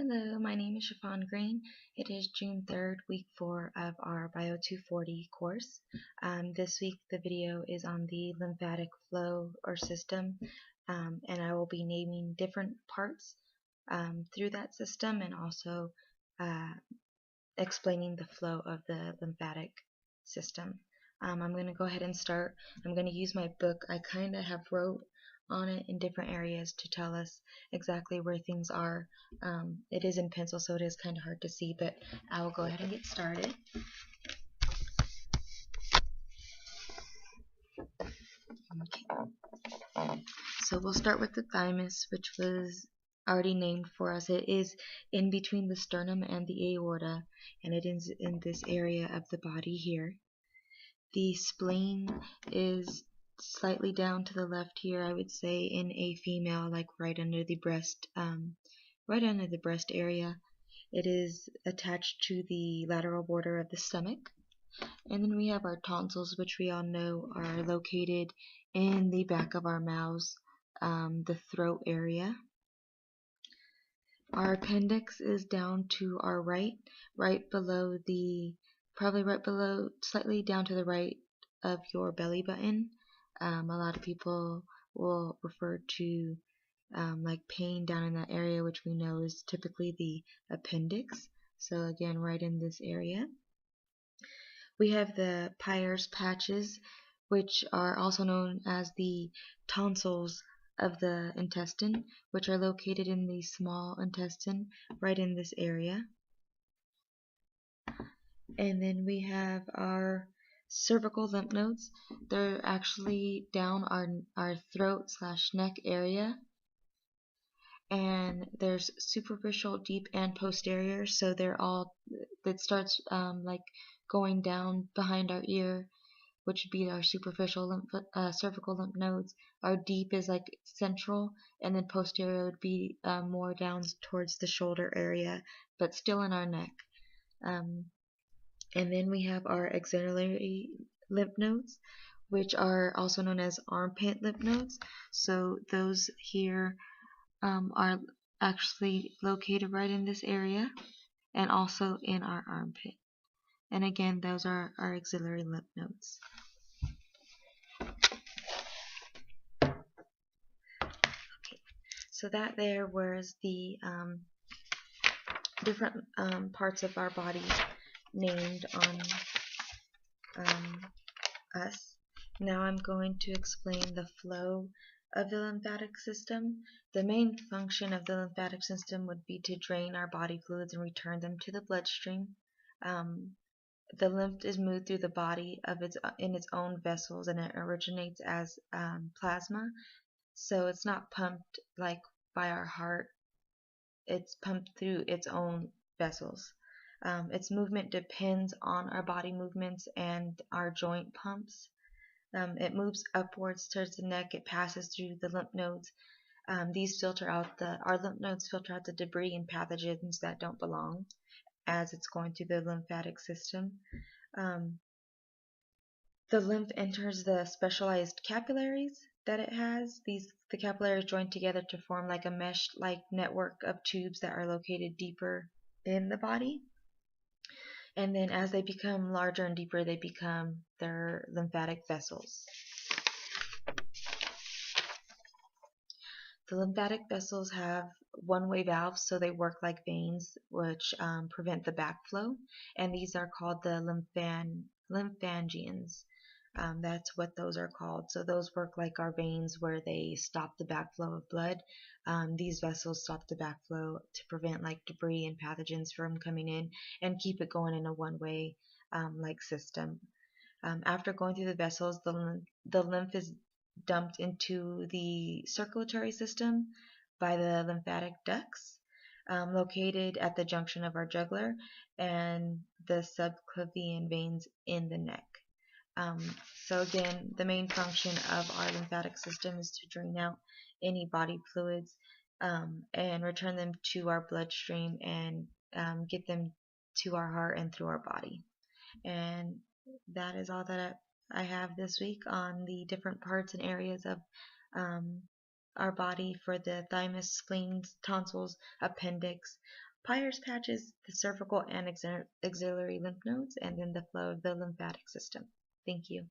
Hello, my name is Chiffon Green. It is June 3rd, week 4 of our Bio 240 course. This week the video is on the lymphatic flow or system, and I will be naming different parts through that system and also uh, explaining the flow of the lymphatic system. I'm going to go ahead and start. I'm going to use my book. I kind of have wrote on it in different areas to tell us exactly where things are. It is in pencil, so it is kind of hard to see, but I will go ahead and get started. Okay. So we'll start with the thymus, which was already named for us. It is in between the sternum and the aorta, and it is in this area of the body here. The spleen is slightly down to the left here, I would say, in a female, like right under the breast area. It is attached to the lateral border of the stomach. And then we have our tonsils, which we all know are located in the back of our mouths, the throat area. Our appendix is down to our right below slightly down to the right of your belly button. A lot of people will refer to like pain down in that area, which we know is typically the appendix. So again, right in this area. We have the Peyer's patches, which are also known as the tonsils of the intestine, which are located in the small intestine right in this area. And then we have our cervical lymph nodes. They're actually down our throat / neck area. And there's superficial, deep, and posterior, so it starts like going down behind our ear, which would be our superficial cervical lymph nodes. Our deep is like central, and then posterior would be more down towards the shoulder area, but still in our neck. And then we have our axillary lymph nodes, which are also known as armpit lymph nodes. So those here are actually located right in this area and also in our armpit. And again, those are our axillary lymph nodes. Okay, so that there was the different parts of our body named on us. Now I'm going to explain the flow of the lymphatic system. The main function of the lymphatic system would be to drain our body fluids and return them to the bloodstream. The lymph is moved through the body in its own vessels, and it originates as plasma. So it's not pumped like by our heart. It's pumped through its own vessels. Its movement depends on our body movements and our joint pumps. It moves upwards towards the neck. It passes through the lymph nodes. Our lymph nodes filter out the debris and pathogens that don't belong as it's going through the lymphatic system. The lymph enters the specialized capillaries that it has. The capillaries join together to form like a mesh-like network of tubes that are located deeper in the body. And then as they become larger and deeper, they become their lymphatic vessels. The lymphatic vessels have one-way valves, so they work like veins, which prevent the backflow, and these are called the lymphangians. That's what those are called. So those work like our veins, where they stop the backflow of blood. These vessels stop the backflow to prevent like debris and pathogens from coming in and keep it going in a one-way like system. After going through the vessels, the lymph is dumped into the circulatory system by the lymphatic ducts located at the junction of our jugular and the subclavian veins in the neck. So again, the main function of our lymphatic system is to drain out any body fluids and return them to our bloodstream and get them to our heart and through our body. And that is all that I have this week on the different parts and areas of our body for the thymus, spleen, tonsils, appendix, Peyer's patch is the cervical and axillary lymph nodes, and then the flow of the lymphatic system. Thank you.